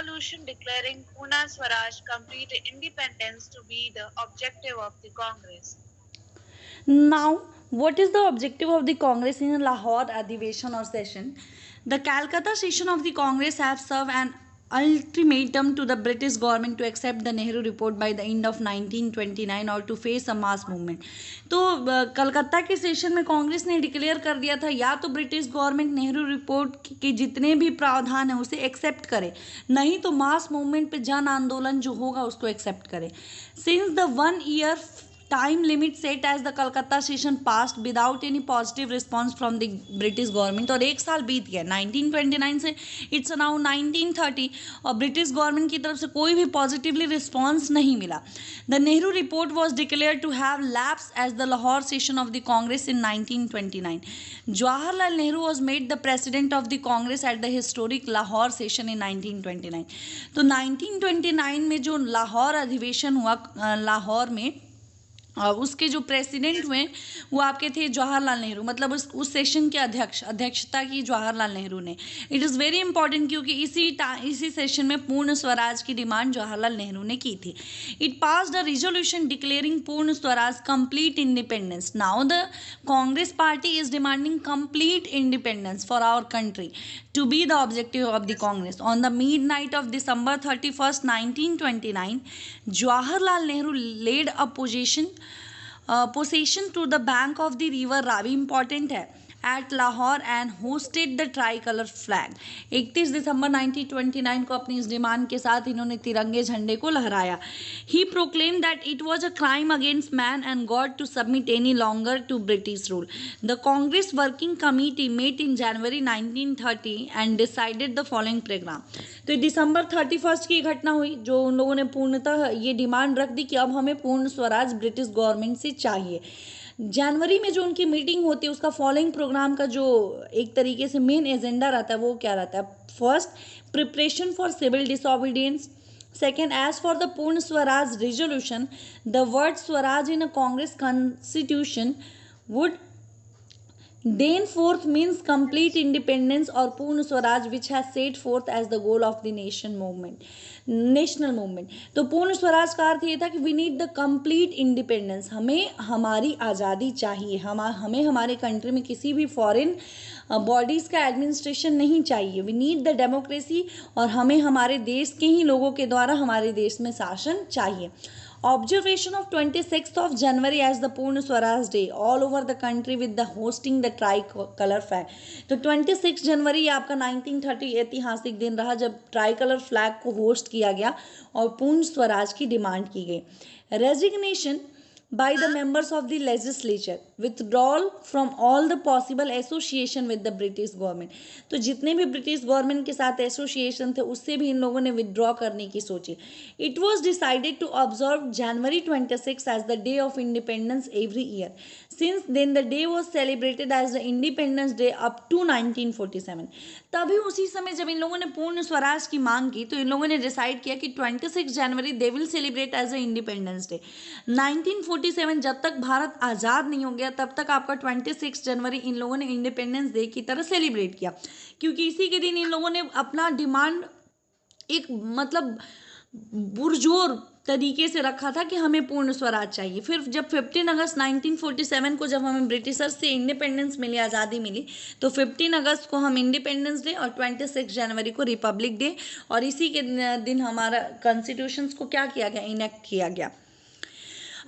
resolution declaring Pune Swaraj complete independence to be the objective of the Congress. Now, what is the objective of the Congress in Lahore Adhivesan or session? The Calcutta session of the Congress have served an ultimatum to the British government to accept the Nehru report by the end of 1929 or to face a mass movement. तो कलकत्ता के session में कांग्रेस ने declare कर दिया था या तो British government Nehru report के जितने भी प्रावधान है उसे एक्सेप्ट करे, नहीं तो मास मूवमेंट पे जन आंदोलन जो होगा उसको एक्सेप्ट करे. Since the 1 year time limit set as the Calcutta session passed without any positive response from the British government, और एक साल बीत गया 1929 से इट्स अराउंड 1930 और ब्रिटिश गवर्नमेंट की तरफ से कोई भी पॉजिटिवली रिस्पॉन्स नहीं मिला. The Nehru report was declare to have lapse as the Lahore session of the Congress in 1929. Jawaharlal Nehru was made the president of the Congress at the historic Lahore session in 1929. तो 1929 में जो लाहौर अधिवेशन हुआ लाहौर में, उसके जो प्रेसिडेंट हुए वो आपके थे जवाहरलाल नेहरू, मतलब उस सेशन के अध्यक्षता की जवाहरलाल नेहरू ने. इट इज़ वेरी इंपॉर्टेंट क्योंकि इसी सेशन में पूर्ण स्वराज की डिमांड जवाहरलाल नेहरू ने की थी. It passed a resolution declaring Purna Swaraj complete independence. Now the Congress party is demanding complete independence for our country to be the objective of the Congress. On the midnight of December 31st, 1929, Jawaharlal Nehru laid a possession to the bank of the river Ravi, important है, at Lahore and hosted the tricolor flag. 31 दिसंबर 1929 को अपनी इस demand के साथ इन्होंने तिरंगे झंडे को लहराया. He proclaimed that it was a crime against man and God to submit any longer to British rule. The Congress Working Committee met in January 1930 and decided the following program. तो दिसंबर 31 की घटना हुई जो उन लोगों ने पूर्णतः ये डिमांड रख दी कि अब हमें पूर्ण स्वराज ब्रिटिश गवर्नमेंट से चाहिए. जनवरी में जो उनकी मीटिंग होती है उसका फॉलोइंग प्रोग्राम का जो एक तरीके से मेन एजेंडा रहता है वो क्या रहता है? First, preparation for civil disobedience. Second, as for the Purna Swaraj resolution the word Swaraj in a Congress constitution would thenceforth means complete independence or Purna Swaraj which has set forth as the goal of the national movement. तो पूर्ण स्वराज का अर्थ ये था कि we need the complete independence, हमें हमारी आज़ादी चाहिए, हमें हमारे कंट्री में किसी भी फॉरेन बॉडीज़ का एडमिनिस्ट्रेशन नहीं चाहिए. वी नीड द डेमोक्रेसी और हमें हमारे देश के ही लोगों के द्वारा हमारे देश में शासन चाहिए. Observation of 26th of January as the Purna Swaraj Day all over the country with the hosting the tricolor flag. तो 26 जनवरी आपका 1930 ऐतिहासिक दिन रहा जब ट्राइकलर फ्लैग को होस्ट किया गया और पूर्ण स्वराज की डिमांड की गई. Resignation by the members of the legislature, withdrawal from all the possible association with the British government. तो जितने भी ब्रिटिश गवर्नमेंट के साथ एसोसिएशन थे उससे भी इन लोगों ने विदड्रॉ करने की सोची. It was decided to observe January 26 as the day of independence every year. Since then the day was celebrated as the independence day up to 1947. तभी उसी समय जब इन लोगों ने पूर्ण स्वराज की मांग की तो इन लोगों ने डिसाइड किया कि 26 January they will celebrate as a independence day. 1947 जब तक भारत आज़ाद नहीं हो गया तब तक आपका 26 जनवरी इन लोगों ने इंडिपेंडेंस डे की तरह सेलिब्रेट किया क्योंकि इसी के दिन इन लोगों ने अपना डिमांड एक मतलब पुरजोर तरीके से रखा था कि हमें पूर्ण स्वराज चाहिए. फिर जब 15 अगस्त 1947 को जब हमें ब्रिटिशर्स से इंडिपेंडेंस मिली, आज़ादी मिली, तो 15 अगस्त को हम इंडिपेंडेंस डे और 26 जनवरी को रिपब्लिक डे और इसी के दिन हमारा कॉन्स्टिट्यूशन को क्या किया गया, इनेक्ट किया गया.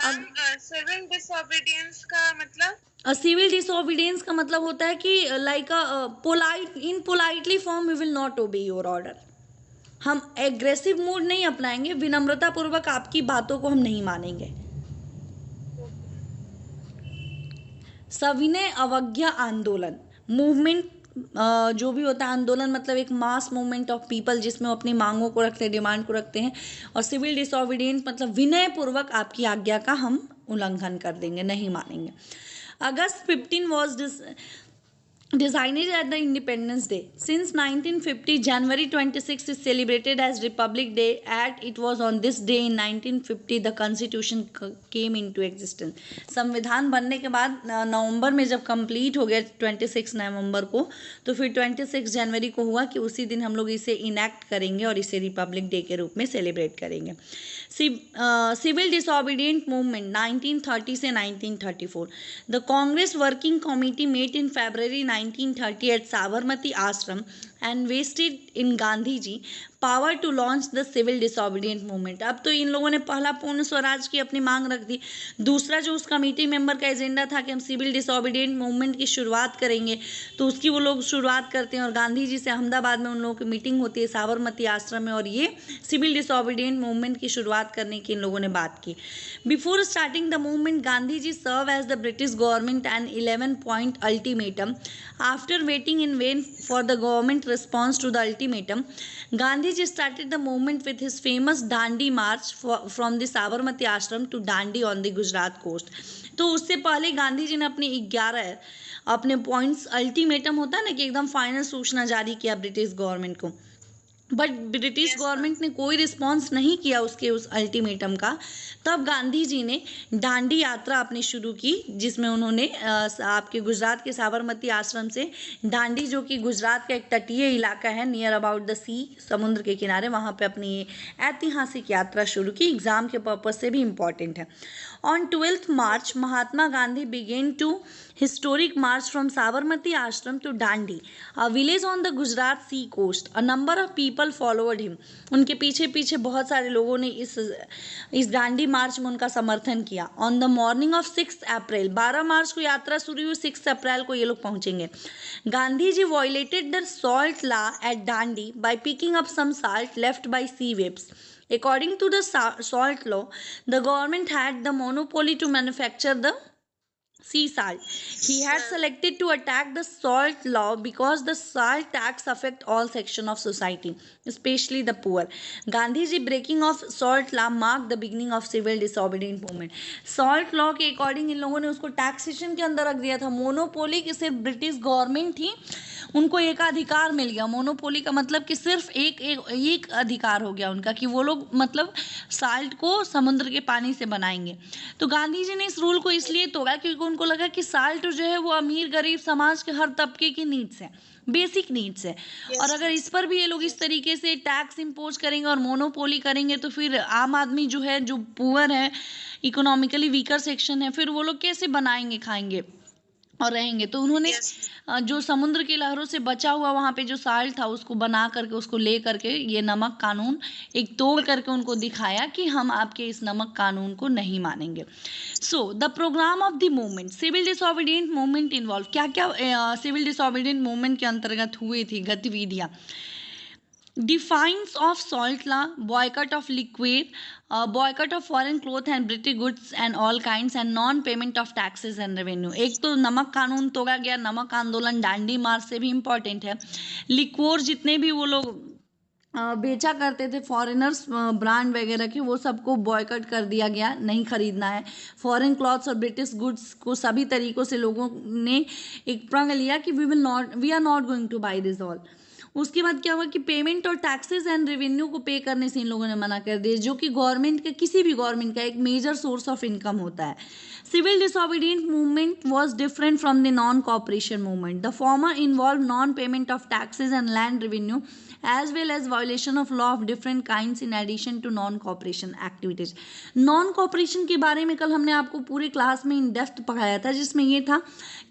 सिविल डिसोबीडियंस का मतलब सिविल डिसोबीडियंस का मतलब होता है कि like in politely form we will not obey your order. हम एग्रेसिव मूड नहीं अपनाएंगे, विनम्रता पूर्वक आपकी बातों को हम नहीं मानेंगे. सविनय अवज्ञा आंदोलन मूवमेंट जो भी होता है आंदोलन मतलब एक मास मूवमेंट ऑफ पीपल जिसमें वो अपनी मांगों को रखते हैं, डिमांड को रखते हैं. और सिविल डिसोबीडियंस मतलब विनय पूर्वक आपकी आज्ञा का हम उल्लंघन कर देंगे, नहीं मानेंगे. अगस्त 15 was designated at the Independence Day. Since 1950, January 26 is celebrated as Republic Day. At it was on this day in 1950 the Constitution came into existence. संविधान बनने के बाद नवंबर में जब कंप्लीट हो गया 26 नवंबर को, तो फिर 26 जनवरी को हुआ कि उसी दिन हम लोग इसे इनैक्ट करेंगे और इसे रिपब्लिक डे के रूप में सेलिब्रेट करेंगे. सिविल डिसोबीडियंट मूवमेंट 1930 से 1934. The Congress working committee met in February 1930 at Sabarmati Ashram and vested in Gandhi ji power to launch the civil disobedient movement. अब तो इन लोगों ने पहला पूर्ण स्वराज की अपनी मांग रख दी. दूसरा जो उस कमेटी मेंबर का एजेंडा था कि हम सिविल डिसोबीडियंट मूवमेंट की शुरुआत करेंगे, तो उसकी वो लोग शुरुआत करते हैं और गांधी जी से अहमदाबाद में उन लोगों की मीटिंग होती है साबरमती आश्रम में, और ये सिविल डिसोबीडियंट मूवमेंट की शुरुआत करने की इन लोगों ने बात की. Before starting the movement, Gandhi ji serve as the British government an 11-point ultimatum. After waiting in vain for the government response to the ultimatum, Gandhi ji started the movement with his famous Dandi march from the Sabarmati Ashram to Dandi on the Gujarat coast. तो उससे पहले गांधी जी ने अपने points, ultimatum होता है ना कि एकदम फाइनल सूचना जारी किया ब्रिटिश गवर्नमेंट को, बट ब्रिटिश गवर्नमेंट ने कोई रिस्पॉन्स नहीं किया उसके उस अल्टीमेटम का. तब गांधी जी ने दांडी यात्रा अपनी शुरू की, जिसमें उन्होंने आपके गुजरात के साबरमती आश्रम से दांडी, जो कि गुजरात का एक तटीय इलाका है नियर अबाउट द सी, समुद्र के किनारे, वहाँ पे अपनी ऐतिहासिक यात्रा शुरू की. एग्जाम के पर्पज से भी इम्पॉर्टेंट है. On 12th March, Mahatma Gandhi began to historic march from Sabarmati Ashram to Dandi, a village on the Gujarat sea coast. A number of people followed him. उनके पीछे पीछे बहुत सारे लोगों ने इस दांडी मार्च में उनका समर्थन किया. On the morning of 6th April, 12 मार्च को यात्रा शुरू हुई, 6 अप्रैल को ये लोग पहुंचेंगे. Gandhi ji violated the salt law at Dandi by picking up some salt left by sea waves. According to the salt law, the government had the monopoly to manufacture the sea salt. He had selected to attack the salt law because the salt tax affect all section of society, especially the poor. Gandhi ji breaking of salt law marked the beginning of civil disobedient movement. Salt law के according इन लोगों ने उसको taxation के अंदर रख दिया था. Monopoly की सिर्फ ब्रिटिश गवर्नमेंट थी, उनको एक अधिकार मिल गया. मोनोपोली का मतलब कि सिर्फ एक अधिकार हो गया उनका, कि वो लोग मतलब साल्ट को समुद्र के पानी से बनाएंगे. तो गांधी जी ने इस रूल को इसलिए तोड़ा क्योंकि उनको लगा कि साल्ट जो है वो अमीर गरीब समाज के हर तबके की नीड्स है, बेसिक नीड्स है. और अगर इस पर भी ये लोग इस तरीके से टैक्स इम्पोज करेंगे और मोनोपोली करेंगे, तो फिर आम आदमी जो है, जो पुअर है, इकोनॉमिकली वीकर सेक्शन है, फिर वो लोग कैसे बनाएंगे, खाएंगे और रहेंगे. तो उन्होंने जो समुद्र की लहरों से बचा हुआ वहाँ पे जो साल्ट था उसको बना करके, उसको ले करके, ये नमक कानून एक तोड़ करके उनको दिखाया कि हम आपके इस नमक कानून को नहीं मानेंगे. So the programme of the movement, civil disobedient movement involve, क्या क्या सिविल डिसोबीडियंट मूवमेंट के अंतर्गत हुई थी गतिविधियाँ. Defiance of salt law, boycott of liquid, boycott of foreign cloth and British goods and all kinds, and non-payment of taxes and revenue. एक तो नमक कानून तोड़ा गया, नमक आंदोलन दांडी मार्च से भी इम्पोर्टेंट है. लिक्वोर जितने भी वो लोग बेचा करते थे फॉरेनर्स ब्रांड वगैरह के, वो सबको बॉयकट कर दिया गया, नहीं खरीदना है. फॉरेन क्लॉथ्स और ब्रिटिश गुड्स को सभी तरीकों से लोगों ने एक प्रण लिया कि we are not going to buy this all. उसके बाद क्या हुआ कि पेमेंट और टैक्सेस एंड रेवेन्यू को पे करने से इन लोगों ने मना कर दिया, जो कि गवर्नमेंट का, किसी भी गवर्नमेंट का एक मेजर सोर्स ऑफ इनकम होता है. Civil disobedient movement was different from the non cooperation movement. The former involve non payment of taxes and land revenue as well as violation of law of different kinds in addition to non-cooperation activities. non-cooperation के बारे में कल हमने आपको पूरे class में in depth पढ़ाया था, जिसमें ये था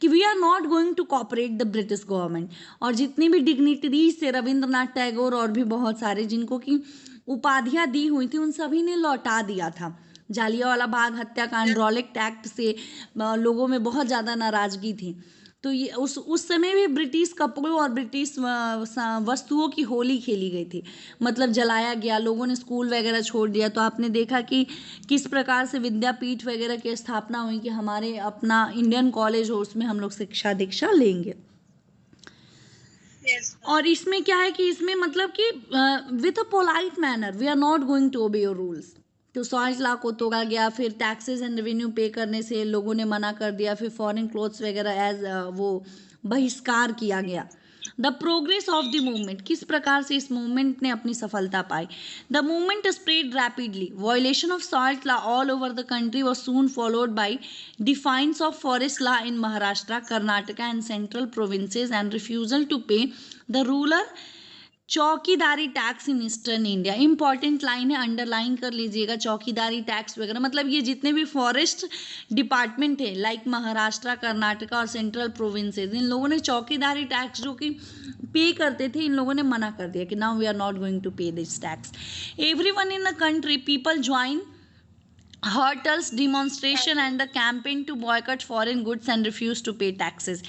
कि we are not going to cooperate the British government. और जितनी भी डिग्निटरीज थे, रविंद्रनाथ टैगोर और भी बहुत सारे जिनको की उपाधियाँ दी हुई थी, उन सभी ने लौटा दिया था. जालियांवाला बाग हत्याकांड, रॉलेट एक्ट से लोगों में बहुत ज़्यादा नाराज़गी थी. तो ये उस समय भी ब्रिटिश कपड़ों और ब्रिटिश वस्तुओं की होली खेली गई थी, मतलब जलाया गया, लोगों ने स्कूल वगैरह छोड़ दिया. तो आपने देखा कि किस प्रकार से विद्यापीठ वगैरह की स्थापना हुई कि हमारे अपना इंडियन कॉलेज हो, उसमें हम लोग शिक्षा दीक्षा लेंगे. और इसमें क्या है कि इसमें मतलब कि with a polite manner we are not going to obey your rules. तो सॉल्ट लॉ को तोड़ा गया, फिर टैक्सेस एंड रेवेन्यू पे करने से लोगों ने मना कर दिया, फिर फॉरेन क्लोथ्स वगैरह एज वो बहिष्कार किया गया। The progress of the movement, किस प्रकार से इस मूवमेंट ने अपनी सफलता पाई। The movement spread rapidly, violation of salt law all over the country was soon followed by defiance of forest law in Maharashtra, Karnataka and central provinces and refusal to pay the rural chaukidari tax in eastern India. Important line है, underline कर लीजिएगा, चौकीदारी tax वगैरह, मतलब ये जितने भी forest department है लाइक महाराष्ट्र, कर्नाटका और सेंट्रल प्रोविंसेस, इन लोगों ने चौकीदारी टैक्स जो कि पे करते थे, इन लोगों ने मना कर दिया कि now we are not going to pay this tax. Everyone in the country, people join hurtles demonstration and the campaign to boycott foreign goods and refuse to pay taxes.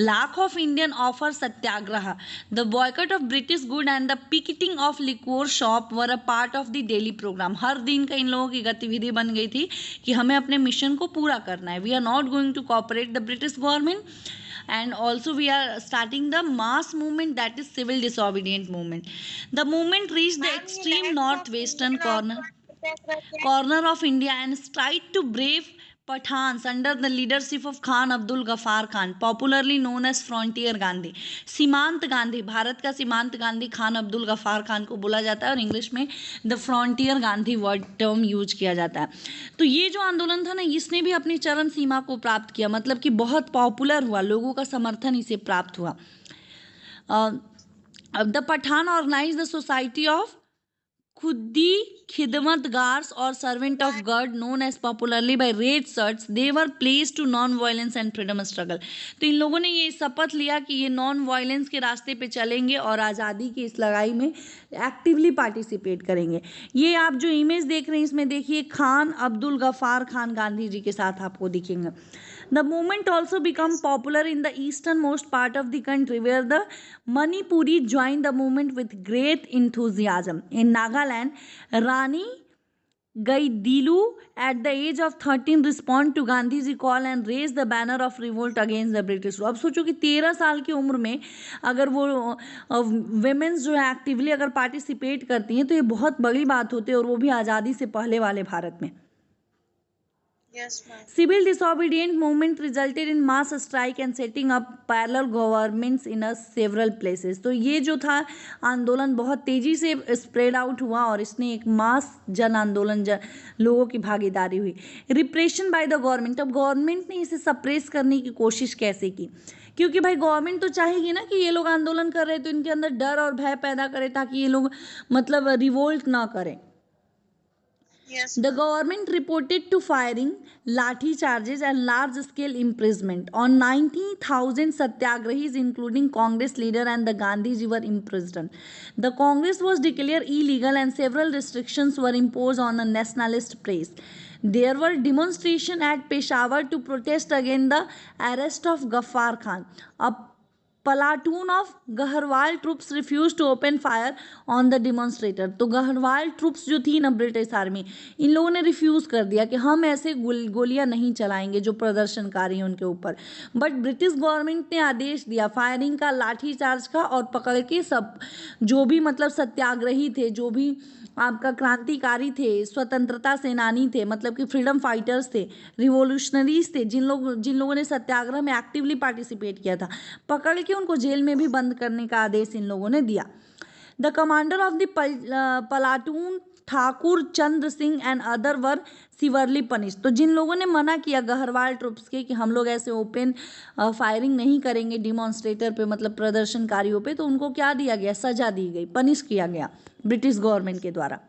Lakh of Indian offer satyagraha. The boycott of British good and the picketing of liquor shop were a part of the daily program. हर दिन का इन लोगों की गतिविधि बन गई थी कि हमें अपने मिशन को पूरा करना है. We are not going to cooperate the British government. And also we are starting the mass movement, that is civil disobedient movement. The movement reached the extreme northwestern corner of India and tried to brave Pathans under the leadership of Khan Abdul Ghaffar Khan, popularly known as Frontier Gandhi. सीमांत गांधी, भारत का सीमांत गांधी खान अब्दुल गफ्फार खान को बोला जाता है और English में the frontier Gandhi word term use किया जाता है। तो ये जो आंदोलन था ना, इसने भी अपनी चरम सीमा को प्राप्त किया, मतलब कि बहुत पॉपुलर हुआ, लोगों का समर्थन इसे प्राप्त हुआ। The Pathan organise the society of Khudai Khidmatgars और servant of God, known as popularly by red shirts, they were place to non violence and freedom struggle. तो इन लोगों ने ये शपथ लिया कि ये नॉन वायलेंस के रास्ते पे चलेंगे और आज़ादी की इस लड़ाई में एक्टिवली पार्टिसिपेट करेंगे। ये आप जो इमेज देख रहे हैं इसमें देखिए खान अब्दुल गफ्फार खान गांधी जी के साथ आपको दिखेंगे। The movement also became popular in the easternmost part of the country, where the Manipuri joined the movement with great enthusiasm. In Nagaland, Rani Gaidilu, at the age of 13, responded to Gandhi's call and raised the banner of revolt against the British. अब सोचो कि 13 साल की उम्र में अगर वो women's जो है एक्टिवली अगर पार्टिसिपेट करती हैं तो ये बहुत बड़ी बात होती है, और वो भी आज़ादी से पहले वाले भारत में। Yes, ma'am. Civil disobedient movement resulted in mass strike and setting up parallel governments in several places. तो ये जो था आंदोलन बहुत तेजी से स्प्रेड आउट हुआ और इसने एक मास जन आंदोलन लोगों की भागीदारी हुई। रिप्रेशन बाय द गवर्नमेंट, अब गवर्नमेंट ने इसे सप्रेस करने की कोशिश कैसे की, क्योंकि भाई गवर्नमेंट तो चाहेगी ना कि ये लोग आंदोलन कर रहे तो इनके अंदर डर और भय पैदा करे ताकि ये लोग मतलब रिवोल्ट ना करें। Yes. The government reported to firing, lathi charges and large scale imprisonment. On 90,000 satyagrahis including Congress leader and the Gandhiji were imprisoned. The Congress was declared illegal and several restrictions were imposed on the nationalist press. There were demonstrations at Peshawar to protest against the arrest of Ghaffar Khan. A platoon of Garhwal troops refuse to open fire on the demonstrator. तो Garhwal troops जो थी ना British army, इन लोगों ने refuse कर दिया कि हम ऐसे गोलियां नहीं चलाएंगे जो प्रदर्शनकारी हैं उनके ऊपर। बट ब्रिटिश गवर्नमेंट ने आदेश दिया फायरिंग का, लाठी चार्ज का, और पकड़ के सब जो भी मतलब सत्याग्रही थे, जो भी आपका क्रांतिकारी थे, स्वतंत्रता सेनानी थे, मतलब कि फ्रीडम फाइटर्स थे, रिवोल्यूशनरीज थे, जिन लोगों ने सत्याग्रह में एक्टिवली पार्टिसिपेट किया था, पकड़ के उनको जेल में भी बंद करने का आदेश इन लोगों ने दिया। The commander of the platoon Thakur Chandra Singh and other were severely punish. तो जिन लोगों ने मना किया गहरवाल ट्रुप्स के कि हम लोग ऐसे ओपन फायरिंग नहीं करेंगे डिमॉन्स्ट्रेटर पे, मतलब प्रदर्शनकारियों पे, तो उनको क्या दिया गया, सजा दी गई, पनिश किया गया ब्रिटिश गवर्नमेंट के द्वारा।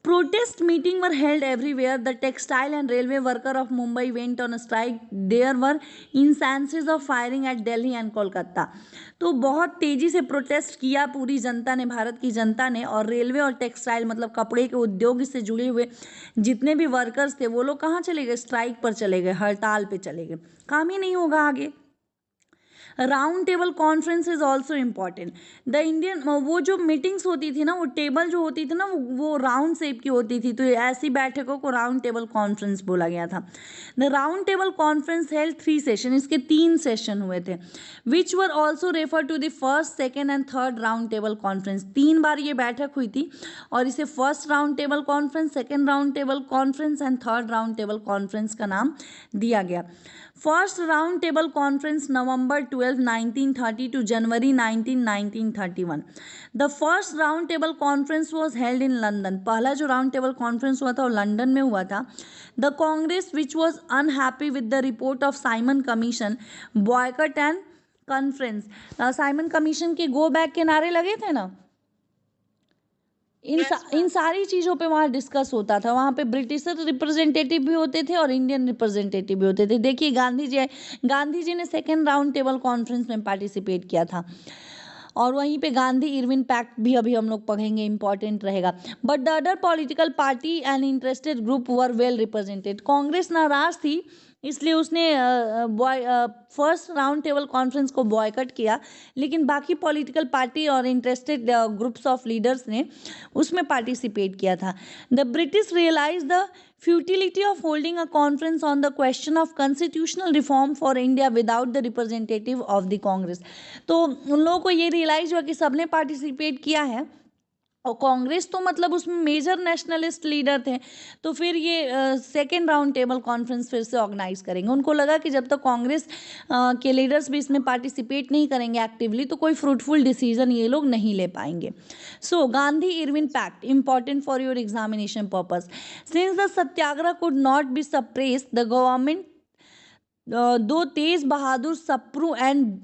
Protest meetings were held everywhere. The textile and railway worker of Mumbai went on a strike. There were instances of firing at Delhi and Kolkata. तो बहुत तेजी से प्रोटेस्ट किया पूरी जनता ने, भारत की जनता ने, और रेलवे और टेक्सटाइल मतलब कपड़े के उद्योग से जुड़े हुए जितने भी वर्कर्स थे वो लोग कहाँ चले गए, स्ट्राइक पर चले गए, हड़ताल पे चले गए, काम ही नहीं होगा आगे। Round table conference is also important. The Indian वो जो मीटिंग्स होती थी ना, वो टेबल जो होती थी ना वो राउंड शेप की होती थी, तो ऐसी बैठकों को राउंड टेबल कॉन्फ्रेंस बोला गया था। The round table conference held 3 session, इसके 3 सेशन हुए थे, which were also refer to the first, second and third round table conference. 3 बार ये बैठक हुई थी और इसे first round table conference, second round table conference and third round table conference का नाम दिया गया। First round table conference November 12, 1930 to January 19, 1931. The first round table conference was held in London. पहला जो राउंड टेबल कॉन्फ्रेंस हुआ था वो London में हुआ था. The Congress, which was unhappy with the report of Simon Commission, boycott and conference. Simon commission के go back के नारे लगे थे ना, इन सारी चीज़ों पे वहाँ डिस्कस होता था. वहाँ पे ब्रिटिश रिप्रेजेंटेटिव भी होते थे और इंडियन रिप्रेजेंटेटिव भी होते थे. देखिए गांधी जी ने सेकेंड राउंड टेबल कॉन्फ्रेंस में पार्टिसिपेट किया था और वहीं पे गांधी इरविन पैक्ट भी अभी हम लोग पढ़ेंगे, इंपॉर्टेंट रहेगा. But the other political party and interested group were well represented. Congress नाराज थी इसलिए उसने फर्स्ट राउंड टेबल कॉन्फ्रेंस को बॉयकट किया, लेकिन बाकी पॉलिटिकल पार्टी और इंटरेस्टेड ग्रुप्स ऑफ लीडर्स ने उसमें पार्टिसिपेट किया था. The British realise the futility of holding a conference on the question of constitutional reform for India without the representative of the Congress. तो उन लोगों को ये रियलाइज हुआ कि सबने पार्टिसिपेट किया है और कांग्रेस तो मतलब उसमें मेजर नेशनलिस्ट लीडर थे, तो फिर ये सेकेंड राउंड टेबल कॉन्फ्रेंस फिर से ऑर्गेनाइज करेंगे. उनको लगा कि जब तक कांग्रेस के लीडर्स भी इसमें पार्टिसिपेट नहीं करेंगे एक्टिवली तो कोई फ्रूटफुल डिसीजन ये लोग नहीं ले पाएंगे. So Gandhi Irwin pact important for your examination purpose. Since the satyagraha could not be suppressed, the government through Tej Bahadur Sapru and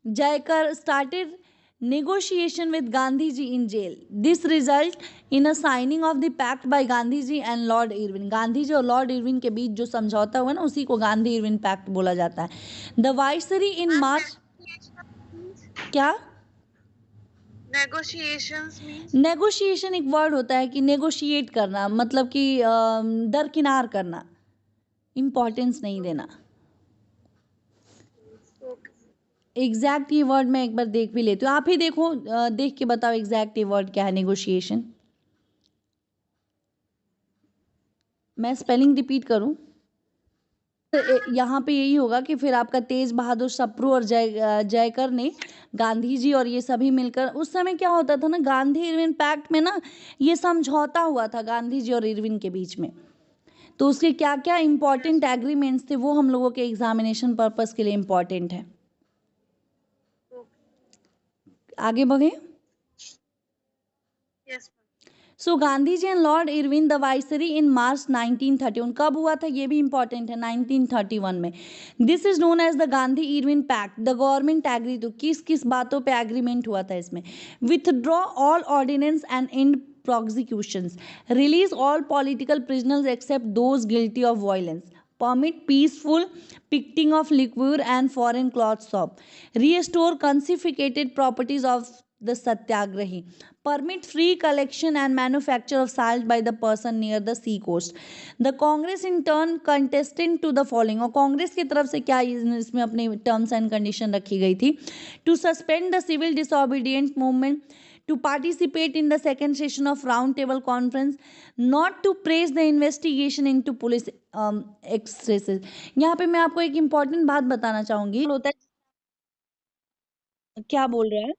Jayakar started negotiation with Gandhi ji in jail. This result in a signing of the pact by Gandhi ji and Lord Irwin. Gandhi ji और Lord Irwin के बीच जो समझौता हुआ ना उसी को Gandhi Irwin pact बोला जाता है. द वाइसरी इन मार्च क्या नेगोशिएशन एक वर्ड होता है कि नेगोशिएट करना, मतलब कि दरकिनार करना, इंपॉर्टेंस नहीं देना. एग्जैक्ट ये वर्ड मैं एक बार देख भी लेती हूँ, आप ही देखो, देख के बताओ एग्जैक्ट ये वर्ड क्या है. नेगोशिएशन, मैं स्पेलिंग रिपीट करूँ यहाँ पे यही होगा कि फिर आपका तेज बहादुर सप्रू और जयकर ने गांधी जी और ये सभी मिलकर, उस समय क्या होता था ना, गांधी इरविन पैक्ट में ना ये समझौता हुआ था गांधी जी और इरविन के बीच में, तो उसके क्या क्या इंपॉर्टेंट एग्रीमेंट्स थे वो हम लोगों के एग्जामिनेशन पर्पस के लिए इंपॉर्टेंट है. आगे बढ़े. सो Gandhi ji and Lord Irwin the वाइसरी इन मार्च 1931. कब हुआ था ये भी इंपॉर्टेंट है, 1931 में. This is known as the Gandhi Irwin pact. The government agree to, किस किस बातों पे एग्रीमेंट हुआ था इसमें. Withdraw all ordinance and and prosecutions, release all political prisoners except those guilty of violence, permit peaceful picking of liquor and foreign cloth shop, restore confiscated properties of the satyagrahi, permit free collection and manufacture of salt by the person near the sea coast. The Congress in turn contested to the following, और कांग्रेस की तरफ से क्या इसमें अपनी terms and condition रखी गई थी. To suspend the civil disobedient movement, to participate in the second session of round table conference, not to praise the investigation into police excesses. यहाँ पे मैं आपको एक इम्पॉर्टेंट बात बताना चाहूंगी. होता है क्या बोल रहा है,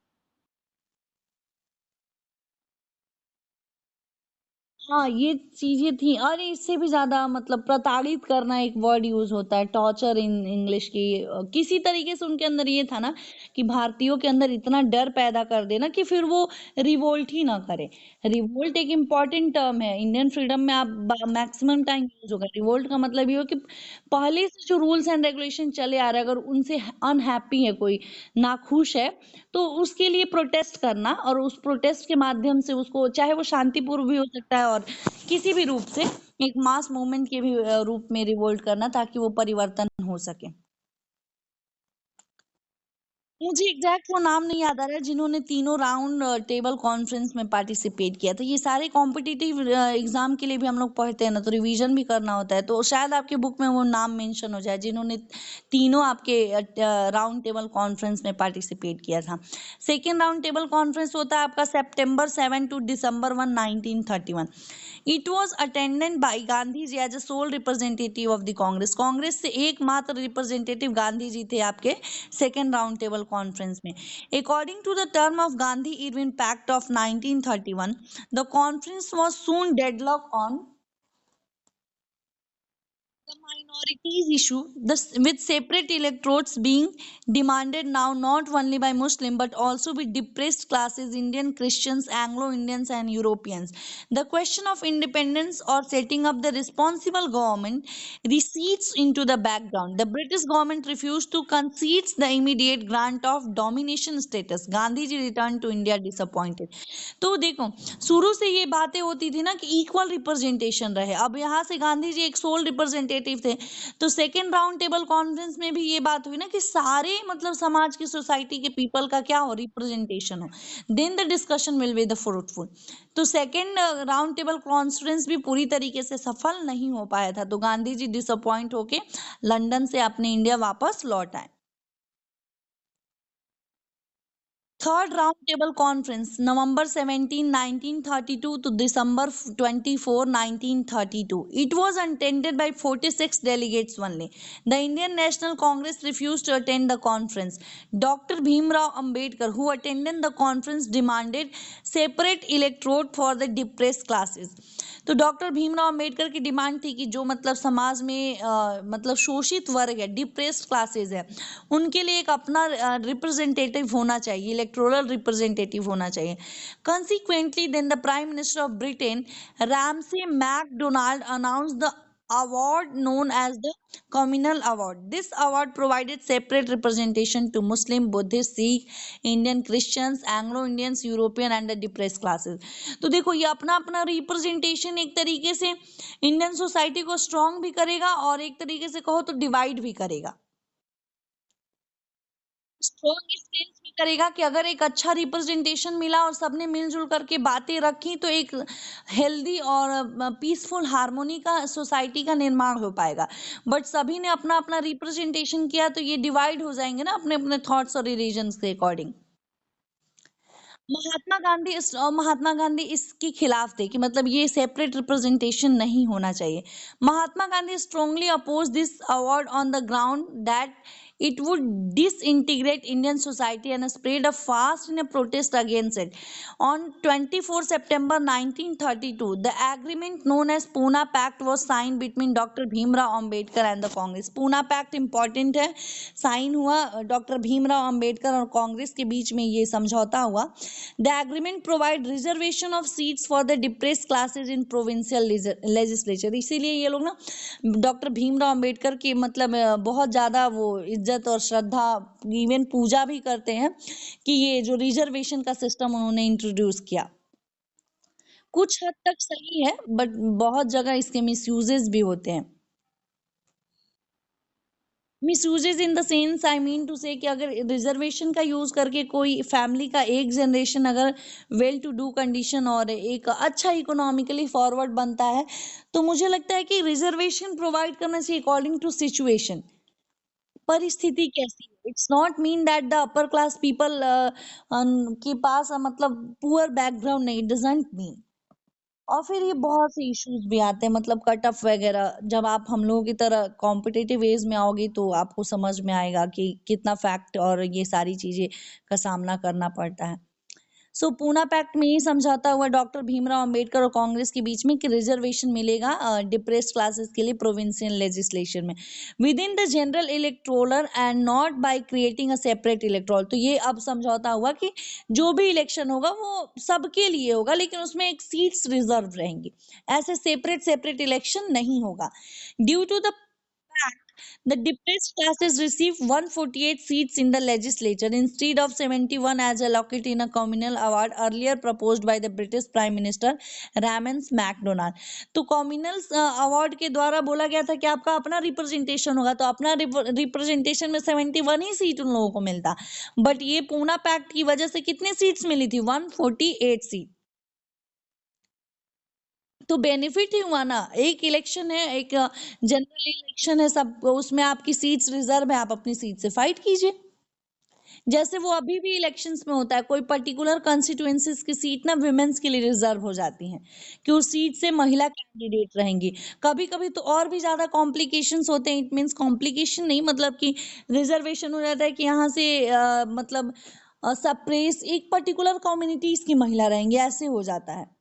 हाँ ये चीजें थी. और इससे भी ज्यादा मतलब प्रताड़ित करना एक वर्ड यूज होता है, टॉर्चर इन इंग्लिश की. किसी तरीके से उनके अंदर ये था ना कि भारतीयों के अंदर इतना डर पैदा कर देना कि फिर वो रिवोल्ट ही ना करे. रिवोल्ट एक इम्पॉर्टेंट टर्म है इंडियन फ्रीडम में, आप मैक्सिमम टाइम यूज होगा. रिवोल्ट का मतलब ये हो कि पहले से जो रूल्स एंड रेगुलेशन चले आ रहे हैं अगर उनसे अनहैप्पी है, कोई नाखुश है, तो उसके लिए प्रोटेस्ट करना और उस प्रोटेस्ट के माध्यम से उसको, चाहे वो शांतिपूर्व भी हो सकता है और किसी भी रूप से, एक मास मूवमेंट के भी रूप में रिवोल्ट करना ताकि वो परिवर्तन हो सके. मुझे एग्जैक्ट वो नाम नहीं याद आ रहा है जिन्होंने तीनों राउंड टेबल कॉन्फ्रेंस में पार्टिसिपेट किया था. ये सारे कॉम्पिटिटिव एग्जाम के लिए भी हम लोग पढ़ते हैं ना, तो रिवीजन भी करना होता है, तो शायद आपके बुक में वो नाम मेंशन हो जाए जिन्होंने तीनों आपके राउंड टेबल कॉन्फ्रेंस में पार्टिसिपेट किया था. सेकेंड राउंड टेबल कॉन्फ्रेंस होता है आपका September 7 to December 1, 1931. It was attended by Gandhi ji as a sole representative of the Congress. Congress से एकमात्र रिप्रेजेंटेटिव गांधी जी थे आपके सेकेंड राउंड टेबल कॉन्फ्रेंस में. According to the term of Gandhi-Irwin Pact of 1931, the conference was soon deadlocked on the minority These issue with separate electrodes being demanded now not only by Muslim but also by depressed classes, Indian Christians, Anglo-Indians and Europeans. The question of independence or setting up the responsible government recedes into the background. The British government refused to concede the immediate grant of domination status. Gandhi ji returned to India disappointed. तो देखो, शुरू से ये बातें होती थी ना कि इक्वल रिप्रेजेंटेशन रहे। अब यहाँ से गांधी जी एक सोल रिप्रेजेंटेटिव थे, तो सेकेंड राउंड टेबल कॉन्फ्रेंस में भी ये बात हुई ना कि सारे मतलब समाज की, सोसाइटी के पीपल का क्या हो, रिप्रेजेंटेशन हो, then the discussion will be the fruitful. तो सेकेंड राउंड टेबल कॉन्फ्रेंस भी पूरी तरीके से सफल नहीं हो पाया था, तो गांधी जी डिसअपॉइंट होके लंदन से अपने इंडिया वापस लौट आए। Third round table conference November 17 1932 to December 24 1932. It was attended by 46 delegates only. The Indian National Congress refused to attend the conference. Dr. Bhimrao Ambedkar, who attended the conference, demanded separate electorate for the depressed classes. तो doctor Bhimrao Ambedkar की demand थी कि जो मतलब समाज में मतलब शोषित वर्ग है, डिप्रेस्ड क्लासेस है, उनके लिए एक अपना रिप्रेजेंटेटिव होना चाहिए, इलेक्टोरल रिप्रेजेंटेटिव होना चाहिए। Consequently then the prime minister of Britain Ramsay MacDonald announced the award known as the communal award. This award provided separate representation to Muslim, Buddhist, Sikh, Indian Christians, Anglo-Indians, European and the depressed classes. तो देखो ये अपना अपना representation एक तरीके से Indian society को strong भी करेगा और एक तरीके से कहो तो डिवाइड भी करेगा। स्ट्रॉन्ग इस सेंस में करेगा कि अगर एक अच्छा रिप्रेजेंटेशन मिला और सबने मिलजुल करके बातें रखी तो एक हेल्दी और पीसफुल हार्मोनी का सोसाइटी का निर्माण हो पाएगा। बट सभी ने अपना अपना रिप्रेजेंटेशन किया तो ये डिवाइड हो जाएंगे ना अपने अपने थॉट्स और रिलीजन्स के अकॉर्डिंग। महात्मा गांधी इसके खिलाफ थे कि मतलब ये सेपरेट रिप्रेजेंटेशन नहीं होना चाहिए। Mahatma Gandhi strongly oppose this award on the ground that it would disintegrate Indian society and spread a fast in a protest against it. On 24 September 1932, the agreement known as Pune Pact was signed between Dr. Bhimrao Ambedkar and the Congress. Pune Pact important है, sign हुआ doctor Bhimrao Ambedkar और कांग्रेस के बीच में ये समझौता हुआ। The agreement provide reservation of seats for the depressed classes in provincial legislature. इसीलिए ये लोग ना डॉक्टर भीमराव अंबेडकर की मतलब बहुत ज्यादा वो इज्जत और श्रद्धा, इवन पूजा भी करते हैं कि ये जो रिजर्वेशन का सिस्टम उन्होंने इंट्रोड्यूस किया। कुछ हद तक सही है बट बहुत जगह इसके मिसयूजेस भी होते हैं। Misuses in the sense I mean to say कि अगर रिजर्वेशन का यूज करके कोई फैमिली का एक जनरेशन अगर वेल टू डू कंडीशन और एक अच्छा इकोनॉमिकली फॉरवर्ड बनता है तो मुझे लगता है कि रिजर्वेशन प्रोवाइड करना चाहिए अकॉर्डिंग टू सिचुएशन, परिस्थिति कैसी है। It's not mean that the upper class people के पास मतलब पुअर बैकग्राउंड नहीं, इट डजंट मीन। और फिर ये बहुत से इश्यूज भी आते हैं मतलब कट ऑफ वगैरह, जब आप हम लोगों की तरह कॉम्पिटिटिव एज में आओगी तो आपको समझ में आएगा कि कितना फैक्ट और ये सारी चीजें का सामना करना पड़ता है। सो पूना पैक्ट में ये समझौता हुआ डॉक्टर भीमराव अंबेडकर और कांग्रेस के बीच में कि रिजर्वेशन मिलेगा डिप्रेस्ड क्लासेस के लिए प्रोविंशियल लेजिस्लेशन में with in the general electoral and not by creating a separate electoral. तो ये अब समझौता हुआ कि जो भी इलेक्शन होगा वो सबके लिए होगा लेकिन उसमें एक सीट्स रिजर्व रहेंगी, ऐसे सेपरेट सेपरेट इलेक्शन नहीं होगा। Due to the the depressed classes receive 148 seats in the legislature instead of 71 as allocated in a communal award earlier proposed by the British Prime Minister Ramsay MacDonald। तो communal award के द्वारा बोला गया था कि आपका अपना रिप्रेजेंटेशन होगा, तो अपना रिप्रेजेंटेशन में 71 ही सीट उन लोगों को मिलता, बट ये पूना पैक्ट की वजह से कितने सीट्स मिली थी, 148 सीट। तो बेनिफिट ही हुआ ना, एक इलेक्शन है, एक जनरल इलेक्शन है, सब उसमें आपकी सीट्स रिजर्व है, आप अपनी सीट से फाइट कीजिए। जैसे वो अभी भी इलेक्शंस में होता है, कोई पर्टिकुलर कॉन्स्टिट्यूएंसीज की सीट ना विमेंस के लिए रिजर्व हो जाती हैं कि उस सीट से महिला कैंडिडेट रहेंगी। कभी कभी तो और भी ज्यादा कॉम्प्लिकेशंस होते हैं, इट मीन्स कॉम्प्लिकेशन नहीं मतलब कि रिजर्वेशन हो जाता है कि यहाँ से मतलब सप्रेस एक पर्टिकुलर कम्युनिटीज की महिला रहेंगी, ऐसे हो जाता है।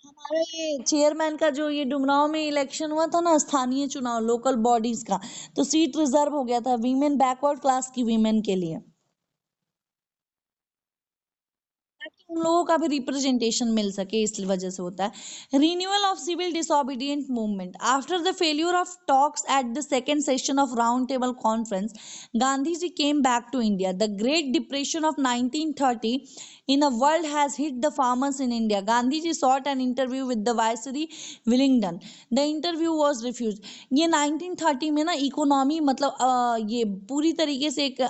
हमारा ये चेयरमैन का जो ये डुमरांव में इलेक्शन हुआ था ना, स्थानीय चुनाव लोकल बॉडीज का, तो सीट रिजर्व हो गया था वीमेन, बैकवर्ड क्लास की वीमेन के लिए, ताकि उन लोगों का भी रिप्रेजेंटेशन मिल सके, इस वजह से होता है। Renewal of civil disobedient movement after the failure of talks at the second session of round table conference, Gandhi ji came back to India. The great depression of 1930 in a world has hit the farmers in India. Gandhi ji sought an interview with the Viceroy Wellington. The interview was refused. ये 1930 में ना economy मतलब ये पूरी तरीके से एक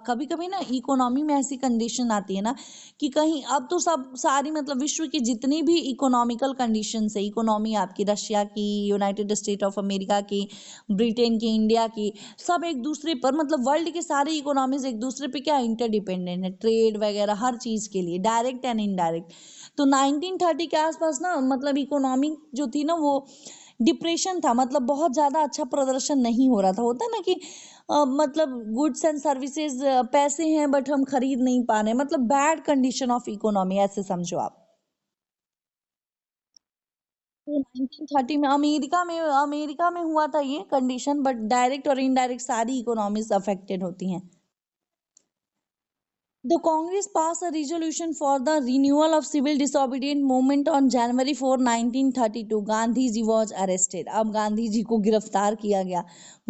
कभी कभी ना इकोनॉमी में ऐसी कंडीशन आती है ना कि कहीं अब तो सब सारी मतलब विश्व की जितनी भी इकोनॉमिकल कंडीशन है, इकोनॉमी आपकी रशिया की, यूनाइटेड स्टेट ऑफ अमेरिका की, ब्रिटेन की, इंडिया की, सब एक दूसरे पर मतलब वर्ल्ड के सारे इकोनॉमीज एक दूसरे पे क्या इंटरडिपेंडेंट है, ट्रेड वगैरह हर चीज के लिए, डायरेक्ट एंड इनडायरेक्ट। तो 1930 के आसपास ना मतलब इकोनॉमी जो थी ना वो डिप्रेशन था, मतलब बहुत ज्यादा अच्छा प्रदर्शन नहीं हो रहा था। होता है ना कि मतलब गुड्स एंड सर्विसेज, पैसे हैं बट हम खरीद नहीं पा रहे, मतलब बैड कंडीशन ऑफ इकोनॉमी ऐसे समझो आप। तो 1930 में अमेरिका में हुआ था ये कंडीशन, बट डायरेक्ट और इनडायरेक्ट सारी इकोनॉमीज अफेक्टेड होती हैं। The Congress passed a resolution for the renewal of civil disobedient movement on January 4, 1932. Gandhi ji was arrested. अब गांधी जी को गिरफ्तार किया गया।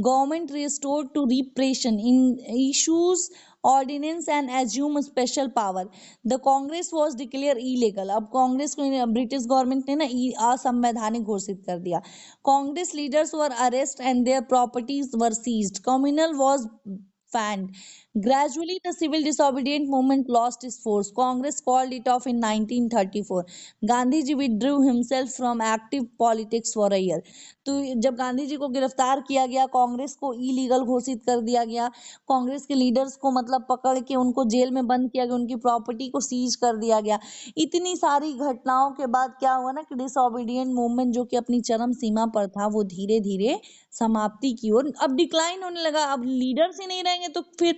Government restored to repression in issues ordinance and assume special power. The Congress was declared illegal. अब कांग्रेस को British government ने ना असंवैधानिक घोषित कर दिया। Congress leaders were arrest and their properties were seized. Communal was banned. Gradually, the civil disobedient movement lost its force. Congress called it off in 1934. Gandhi ji withdrew himself from active politics for a year. तो जब गांधी जी को गिरफ्तार किया गया, कांग्रेस को illegal घोषित कर दिया गया, कांग्रेस के लीडर्स को मतलब पकड़ के उनको जेल में बंद किया गया, उनकी प्रॉपर्टी को सीज कर दिया गया। इतनी सारी घटनाओं के बाद क्या हुआ ना कि डिसोबीडिएंट मूवमेंट जो कि अपनी चरम सीमा पर था वो धीरे धीरे समाप्ति की ओर अब डिक्लाइन होने लगा। अब लीडर्स ही नहीं रहेंगे तो फिर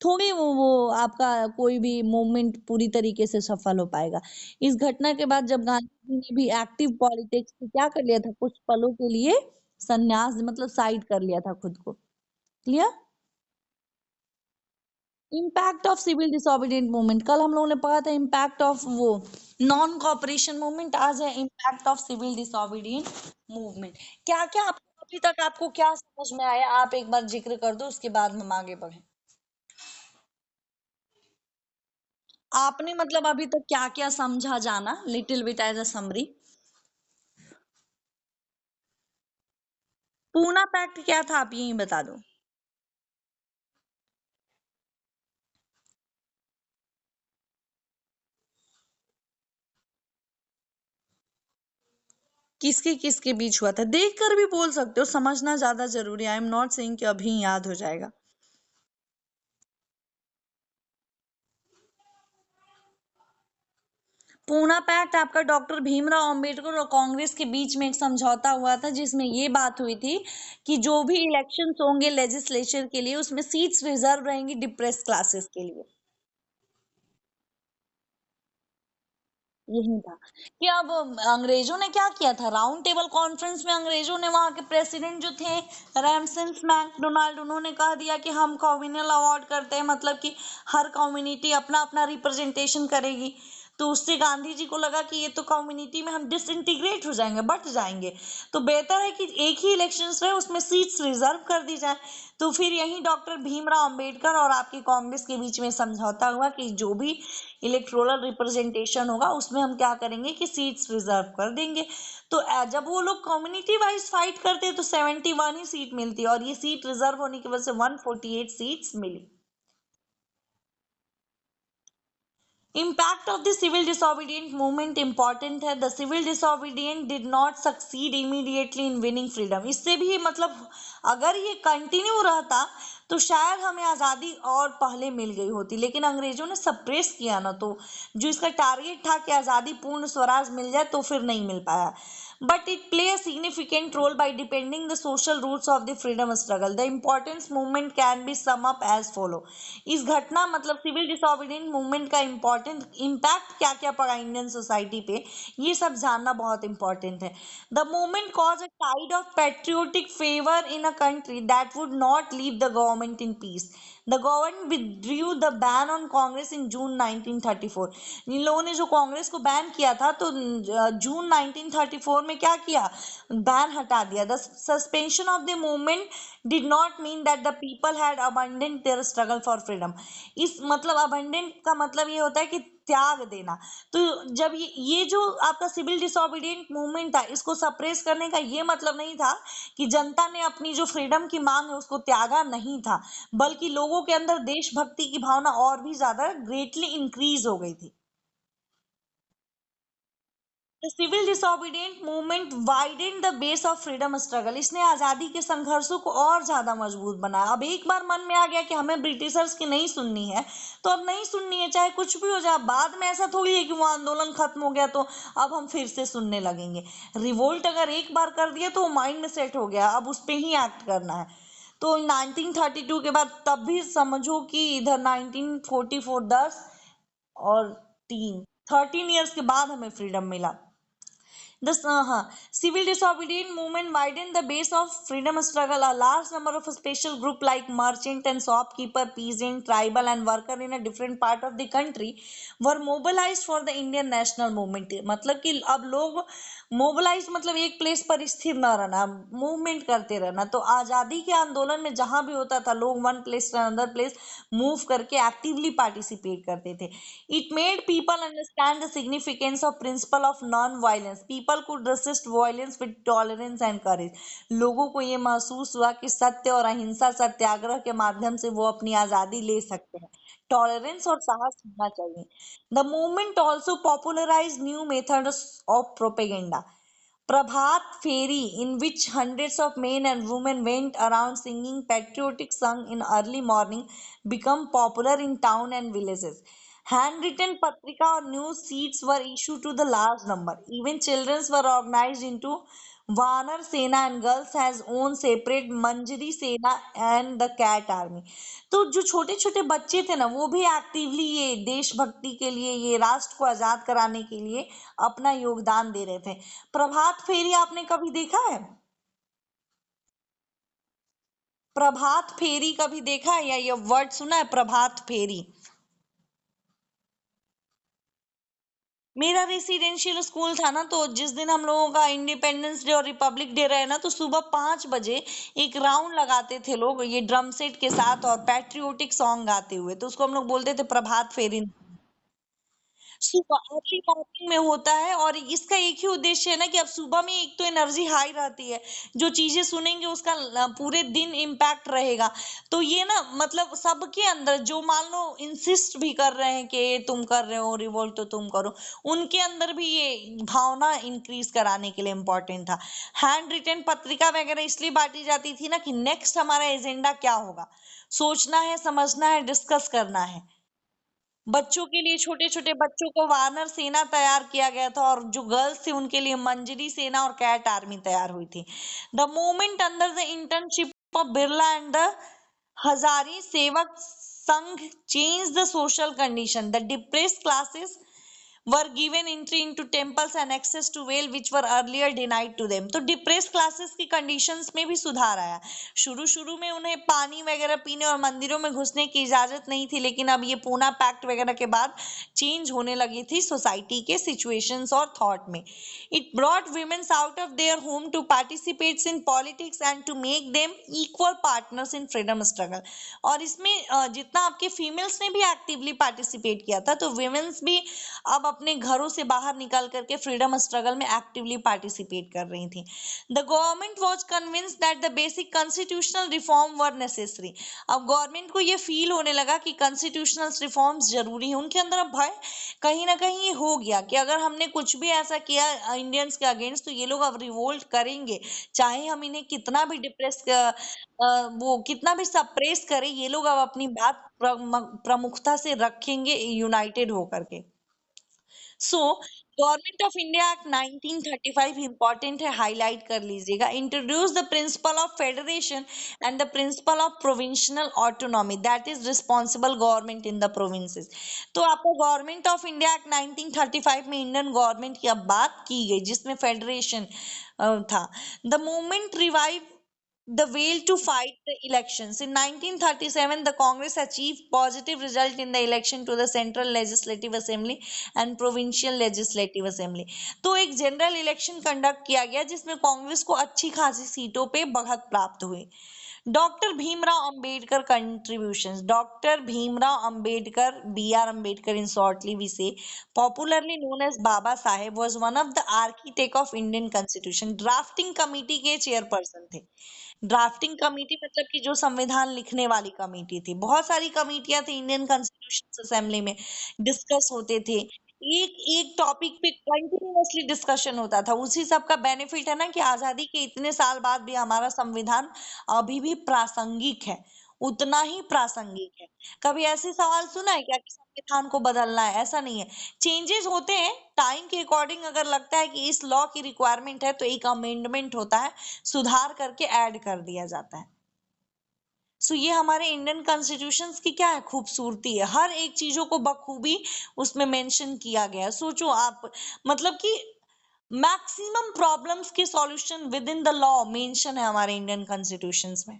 थोड़ी वो आपका कोई भी मूवमेंट पूरी तरीके से सफल हो पाएगा। इस घटना के बाद जब गांधी जी ने भी एक्टिव पॉलिटिक्स से क्या कर लिया था, कुछ पलों के लिए संन्यास मतलब साइड कर लिया था खुद को। Clear. Impact of civil disobedient movement, कल हम लोगों ने पढ़ा था इम्पैक्ट ऑफ वो नॉन कॉपरेशन मूवमेंट, आज है impact of civil disobedient movement. क्या क्या आपको अभी तक आपको क्या समझ में आया, आप एक बार जिक्र कर दो, उसके बाद हम आगे बढ़े। आपने मतलब अभी तक क्या क्या समझा जाना, little bit as a summary. Poona pact क्या था आप यही बता दो। किसके किसके बीच हुआ था, देख कर भी बोल सकते हो, समझना ज्यादा जरूरी है। आई एम नॉट सेइंग कि अभी याद हो जाएगा। पूना पैक्ट आपका डॉक्टर भीमराव अंबेडकर और कांग्रेस के बीच में एक समझौता हुआ था, जिसमें ये बात हुई थी कि जो भी इलेक्शंस होंगे लेजिस्लेचर के लिए उसमें सीट्स रिजर्व रहेंगी डिप्रेस क्लासेस के लिए। यही था कि अब अंग्रेजों ने क्या किया था, राउंड टेबल कॉन्फ्रेंस में अंग्रेजों ने वहां के प्रेसिडेंट जो थे रैमसेस मैकडोनाल्ड, उन्होंने कह दिया कि हम कम्युनल अवार्ड करते हैं, मतलब कि हर कम्युनिटी अपना अपना रिप्रेजेंटेशन करेगी। तो उससे गांधी जी को लगा कि ये तो कम्युनिटी में हम डिसइंटीग्रेट हो जाएंगे, बट जाएंगे, तो बेहतर है कि एक ही इलेक्शंस रहे उसमें सीट्स रिजर्व कर दी जाए। तो फिर यही डॉक्टर भीमराव अंबेडकर और आपकी कांग्रेस के बीच में समझौता हुआ कि जो भी इलेक्टोरल रिप्रेजेंटेशन होगा उसमें हम क्या करेंगे कि सीट्स रिजर्व कर देंगे। तो जब वो लोग कम्युनिटी वाइज फाइट करते हैं तो 71 ही सीट मिलती है, और ये सीट रिजर्व होने की वजह से 148 सीट्स मिली। Impact of the civil disobedient movement important है। The civil disobedient did not succeed immediately in winning freedom। इससे भी मतलब अगर ये कंटिन्यू रहता तो शायद हमें आज़ादी और पहले मिल गई होती, लेकिन अंग्रेजों ने सप्रेस किया ना, तो जो इसका टारगेट था कि आज़ादी पूर्ण स्वराज मिल जाए, तो फिर नहीं मिल पाया। But it play a significant role by depending the social roots of the freedom struggle. The importance movement can be sum up as follow. इस घटना मतलब सिविल डिसोबीडियंट मूवमेंट का इम्पोर्टेंट इम्पैक्ट क्या क्या पड़ा इंडियन सोसाइटी पे, ये सब जानना बहुत इंपॉर्टेंट है। The movement cause a tide of patriotic favour in a country that would not leave the government in peace. The government withdrew the ban on Congress in June 1934. इन लोगों ने जो कांग्रेस को बैन किया था, तो जून 1934 में क्या किया, बैन हटा दिया। The suspension of the movement did not mean that the people had abundant their struggle for freedom. इस मतलब अबंडेंट का मतलब ये होता है कि त्याग देना। तो जब ये जो आपका सिविल डिसोबीडियंट मूवमेंट था, इसको सप्रेस करने का ये मतलब नहीं था कि जनता ने अपनी जो फ्रीडम की मांग है उसको त्यागा नहीं था, बल्कि लोगों के अंदर देशभक्ति की भावना और भी ज्यादा ग्रेटली इंक्रीज हो गई थी। The civil disobedient movement widened the base of freedom struggle. इसने आजादी के संघर्षों को और ज्यादा मजबूत बनाया। अब एक बार मन में आ गया कि हमें ब्रिटिशर्स की नहीं सुननी है, तो अब नहीं सुननी है, चाहे कुछ भी हो जाए। बाद में ऐसा थोड़ी है कि वो आंदोलन खत्म हो गया तो अब हम फिर से सुनने लगेंगे। रिवोल्ट अगर एक बार कर दिया तो वो माइंड में सेट हो गया, अब उस पे ही एक्ट करना है। तो 1932 के बाद तब भी समझो कि इधर 1944 10 और 13 ईयर्स के बाद हमें फ्रीडम मिला। Civil disobedient movement widened the base of freedom struggle. A large number of special group like merchant and shopkeeper, peasant, tribal and worker in a different part of the country were mobilized for the Indian national movement. मतलब कि अब लोग mobilise मतलब एक place पर स्थिर न रहना, मूवमेंट करते रहना। तो आजादी के आंदोलन में जहां भी होता था, लोग वन प्लेस से अनदर प्लेस मूव करके एक्टिवली पार्टिसिपेट करते थे। It made people understand the significance of principle of non violence. People could resist violence with tolerance and courage. लोगों को ये महसूस हुआ कि सत्य और अहिंसा सत्याग्रह के माध्यम से वो अपनी आजादी ले सकते हैं। टॉलरेंस और साहस होना चाहिए। The movement also popularise new methods of propaganda. Prabhat Feri, in which hundreds of men and women went around singing patriotic song in early morning, become popular in town and villages. Handwritten patrika or news sheets were issued to the large number. Even children were organized into Vanar Sena and girls has own separate Manjari Sena and the Cat Army. तो जो छोटे छोटे बच्चे थे ना, वो भी actively ये देशभक्ति के लिए, ये राष्ट्र को आजाद कराने के लिए अपना योगदान दे रहे थे। प्रभात फेरी आपने कभी देखा है? प्रभात फेरी कभी देखा है या ये वर्ड सुना है, प्रभात फेरी? मेरा रेसिडेंशियल स्कूल था ना, तो जिस दिन हम लोगों का इंडिपेंडेंस डे और रिपब्लिक डे रहे ना, तो सुबह 5 बजे एक राउंड लगाते थे लोग ये ड्रम सेट के साथ और पैट्रियोटिक सॉन्ग गाते हुए, तो उसको हम लोग बोलते थे प्रभात फेरी। सुबह अर्ली मॉर्निंग में होता है, और इसका एक ही उद्देश्य है ना कि अब सुबह में एक तो एनर्जी हाई रहती है, जो चीजें सुनेंगे उसका पूरे दिन इम्पैक्ट रहेगा। तो ये ना मतलब सबके अंदर जो मान लो इंसिस्ट भी कर रहे हैं कि ये तुम कर रहे हो रिवोल्ट, तो तुम करो, उनके अंदर भी ये भावना इंक्रीज कराने के लिए इम्पोर्टेंट था। हैंड रिटन पत्रिका वगैरह इसलिए बांटी जाती थी ना कि नेक्स्ट हमारा एजेंडा क्या होगा, सोचना है, समझना है, डिस्कस करना है। बच्चों के लिए, छोटे छोटे बच्चों को वानर सेना तैयार किया गया था, और जो गर्ल्स थे उनके लिए मंजरी सेना और कैट आर्मी तैयार हुई थी। The movement under the internship of Birla and the Hazari Sevak Sangh change the social condition. The depressed classes were given entry into temples and access to well which were earlier denied to them। तो depress classes की conditions में भी सुधार आया। शुरू शुरू में उन्हें पानी वगैरह पीने और मंदिरों में घुसने की इजाजत नहीं थी, लेकिन अब ये पूना पैक्ट वगैरह के बाद चेंज होने लगी थी सोसाइटी के सिचुएशंस और थॉट में। It brought women's out of their home to participate in politics and to make them equal partners in freedom struggle। और इसमें जितना आपके फीमेल्स ने भी एक्टिवली पार्टिसिपेट किया था, तो women's भी अब अपने घरों से बाहर निकल करके फ्रीडम स्ट्रगल में एक्टिवली पार्टिसिपेट कर रही थी। The government was convinced that the basic constitutional reform were necessary. अब गवर्नमेंट को ये फील होने लगा कि कॉन्स्टिट्यूशनल रिफॉर्म्स जरूरी है। उनके अंदर अब भय कहीं ना कहीं ये हो गया कि अगर हमने कुछ भी ऐसा किया इंडियंस के अगेंस्ट तो ये लोग अब रिवोल्ट करेंगे, चाहे हम इन्हें कितना भी वो कितना भी सप्रेस करें, ये लोग अब अपनी बात प्रमुखता से रखेंगे यूनाइटेड होकर के। So government of India act 1935 important है, हाईलाइट कर लीजिएगा। Introduce the principle of federation and the principle of provincial autonomy that is responsible government in the provinces. तो आपका गवर्नमेंट ऑफ इंडिया एक्ट 1935 में इंडियन गवर्नमेंट की अब बात की गई जिसमें फेडरेशन था। The movement revive the will to fight the elections. In 1937, the Congress achieved positive result in the election to the Central Legislative Assembly and Provincial Legislative Assembly. तो एक जनरल इलेक्शन कंडक्ट किया गया जिसमें कांग्रेस को अच्छी खासी सीटों पे बढ़त प्राप्त हुई। Doctor Bhimrao Ambedkar contributions. Doctor Bhimrao Ambedkar, B R Ambedkar in shortly we say, popularly known as Baba Saheb, was one of the architect of Indian constitution. Drafting committee के चेयरपर्सन थे। ड्राफ्टिंग कमेटी मतलब कि जो संविधान लिखने वाली कमेटी थी। बहुत सारी कमेटियां थी इंडियन कॉन्स्टिट्यूशन असेंबली में, डिस्कस होते थे, एक एक टॉपिक पे कंटिन्यूअसली डिस्कशन होता था। उसी सब का बेनिफिट है ना कि आजादी के इतने साल बाद भी हमारा संविधान अभी भी प्रासंगिक है, उतना ही प्रासंगिक है। कभी ऐसे सवाल सुना है क्या कि संविधान को बदलना है? ऐसा नहीं है, चेंजेस होते हैं टाइम के अकॉर्डिंग। अगर लगता है कि इस लॉ की रिक्वायरमेंट है तो एक अमेंडमेंट होता है, सुधार करके ऐड कर दिया जाता है। सो ये हमारे इंडियन कॉन्स्टिट्यूशन की क्या है, खूबसूरती है। हर एक चीजों को बखूबी उसमें मेंशन किया गया है। सोचो आप, मतलब कि मैक्सिमम प्रॉब्लम्स के solution with in the law mention है हमारे इंडियन कॉन्स्टिट्यूशंस में।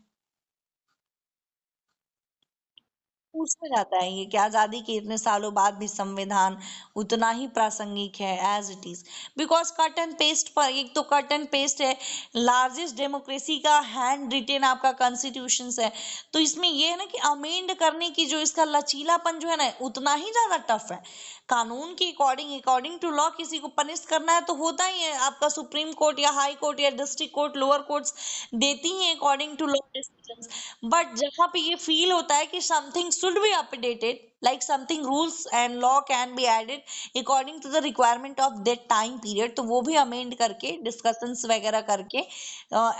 पूछा जाता है ये कि आजादी के इतने सालों बाद भी संविधान उतना ही प्रासंगिक है as it is, because cut and paste पर, एक तो कट एंड पेस्ट है, लार्जेस्ट डेमोक्रेसी का हैंड रिटेन आपका कॉन्स्टिट्यूशन है। तो इसमें ये है ना कि अमेंड करने की जो इसका लचीलापन जो है ना उतना ही ज्यादा टफ है। कानून के अकॉर्डिंग, अकॉर्डिंग टू लॉ किसी को पनिश करना है तो होता ही है, आपका सुप्रीम कोर्ट या हाई कोर्ट या डिस्ट्रिक्ट कोर्ट, लोअर कोर्ट्स देती हैं according to law decisions. But जहां पे ये फील होता है कि something should be updated, like something rules and law can be added according to the requirement of that time period, तो वो भी अमेंड करके डिस्कशंस वगैरह करके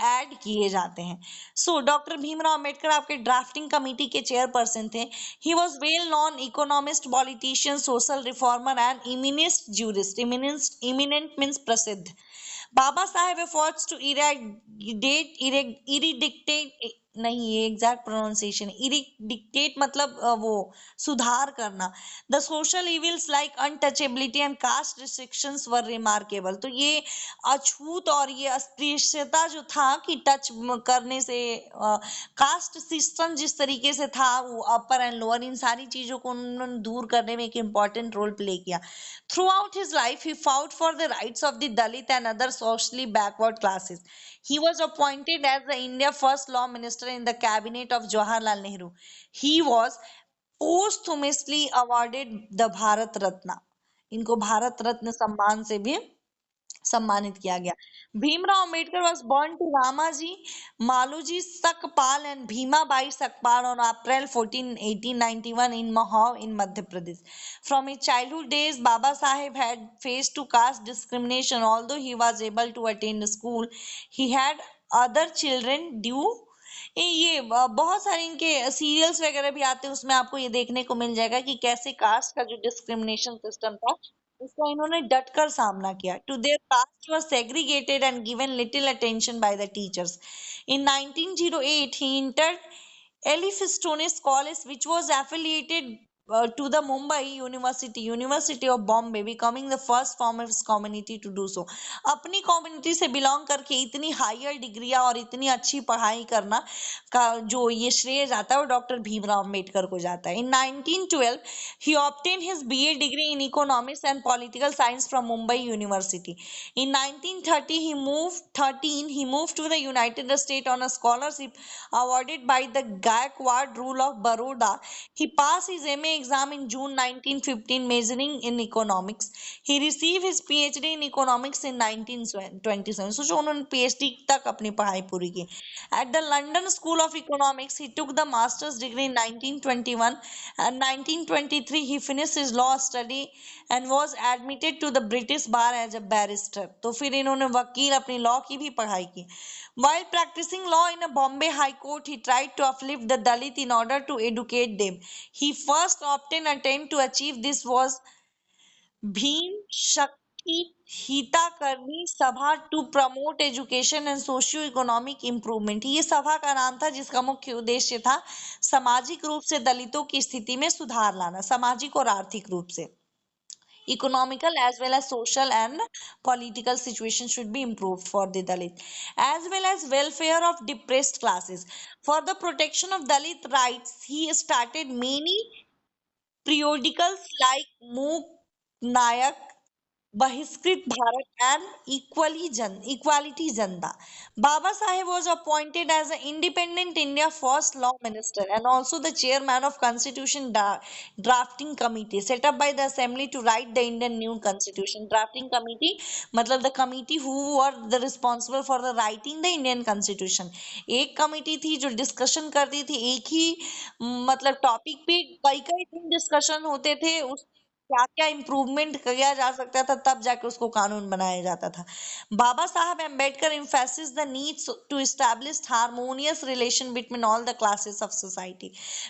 ऐड किए जाते हैं। सो डॉक्टर भीमराव अंबेडकर आपके ड्राफ्टिंग कमेटी के चेयरपर्सन थे। He was well known economist, politician, social reformer and eminent jurist. Eminent means प्रसिद्ध। बाबा साहेब efforts to इरिडिक्टेट, नहीं ये एग्जैक्ट प्रोनाउंसिएशन, इरिडिक्टेट मतलब वो सुधार करना। The social evils like untouchability and caste restrictions were remarkable. तो ये अछूत और ये अस्पृश्यता जो था कि टच करने से, कास्ट सिस्टम जिस तरीके से था, वो अपर एंड लोअर, इन सारी चीजों को उन्होंने दूर करने में एक इम्पॉर्टेंट रोल प्ले किया। Throughout his life, he fought for the rights of the Dalit and other socially backward classes. He was appointed as the India first law minister in the cabinet of Jawaharlal Nehru. He was posthumously awarded the Bharat Ratna. इनको भारत रत्न सम्मान से भी सम्मानित किया गया। Bhimrao Ambedkar was born to Ramaji Maluji Sakpal and Bhimabai Sakpal on April 14, 1891 in Mahau in Madhya Pradesh. From his childhood days, Baba Saheb had faced to caste discrimination. Although he was able to attend school, he had other children due ये बहुत सारे इनके serials वगैरह भी आते हैं, उसमें आपको ये देखने को मिल जाएगा कि कैसे कास्ट का जो डिस्क्रिमिनेशन सिस्टम था उसका इन्होंने डटकर सामना किया। To their caste was segregated and given little attention by the teachers. In 1908 he entered Elphinstone College, which was affiliated to the Mumbai University of Bombay, becoming the first form of his community to do so. अपनी community से belong करके इतनी higher डिग्रियां और इतनी अच्छी पढ़ाई करना का जो ये श्रेय जाता है वो डॉक्टर भीमराव अंबेडकर को जाता है। इन 1912 he obtained his BA degree in economics and political science from Mumbai University. In 1930 he moved to the United States on a scholarship awarded by the Gaikwad rule of Baroda. He passed his MA exam in June 1915 majoring in economics. He received his PhD in economics in 1927. सोचो उन्होंने PhD तक अपनी पढ़ाई पूरी की. At the London School of Economics, he took the master's degree in 1921 and 1923 he finished his law study and was admitted to the British bar as a barrister. तो फिर इन्होंने वकील अपनी लॉ की भी पढ़ाई की. While practicing law in a Bombay High Court, he tried to uplift the Dalit in order to educate them. He first obtained attempt to achieve this was Bhim Shakti Hitakarni Sabha to promote education and socio-economic improvement. ये सभा का नाम था जिसका मुख्य उद्देश्य था सामाजिक रूप से दलितों की स्थिति में सुधार लाना, सामाजिक और आर्थिक रूप से. Economical as well as social and political situation should be improved for the Dalit, as well as welfare of depressed classes. For the protection of Dalit rights, he started many periodicals like Mook Nayak, Bahiskrit Bharat and Equality Janda. Baba Saheb was appointed as an independent India first law minister and also the chairman of Constitution Drafting Committee set up by the Assembly to write the Indian new Constitution. Drafting Committee मतलब the committee who were the responsible for the writing the Indian Constitution. एक committee थी जो discussion करती थी एक ही मतलब topic पे कई कई दिन डिस्कशन होते थे उस क्या क्या इम्प्रूवमेंट किया जा सकता था तब जाके उसको कानून बनाया जाता था. बाबा Saheb Ambedkar emphasized the need to establish harmonious relation between all the classes of society.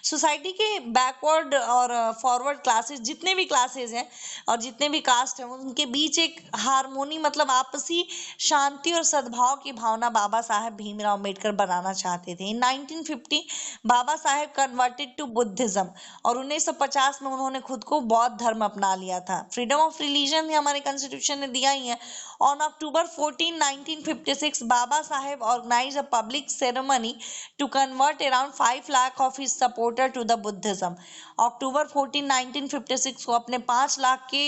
Society के बैकवर्ड और फॉरवर्ड क्लासेस जितने भी क्लासेस हैं और जितने भी कास्ट हैं उनके बीच एक हारमोनी मतलब आपसी शांति और सद्भाव की भावना बाबा साहब भीमराव अम्बेडकर बनाना चाहते थे. इन 1950 Baba Saheb converted to Buddhism और 1950 में उन्होंने खुद को बौद्ध धर्म अपना लिया था. फ्रीडम ऑफ रिलीजन हमारे कॉन्स्टिट्यूशन ने दिया ही है. On October 14, 1956, Baba Saheb organized a public ceremony to convert around 5 lakh of his supporters to the Buddhism. अक्टूबर 14, 1956 को अपने 5 लाख के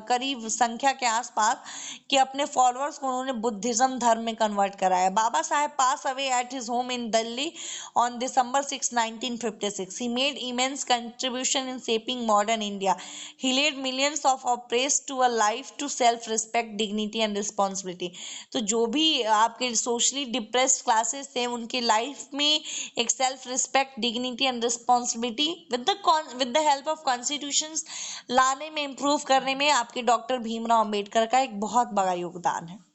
करीब संख्या के आसपास के अपने फॉलोअर्स को उन्होंने बुद्धिज्म धर्म में कन्वर्ट कराया. Baba Saheb pass away at his home in Delhi on December 6, 1956. He made immense contribution in shaping modern India. He led millions of oppressed to a life to self-respect, dignity and responsibility. तो जो भी आपके सोशली डिप्रेस्ड क्लासेस थे उनकी life में एक self respect dignity and responsibility with the help of constitutions लाने में इम्प्रूव करने में आपके डॉक्टर भीमराव अंबेडकर का एक बहुत बड़ा योगदान है.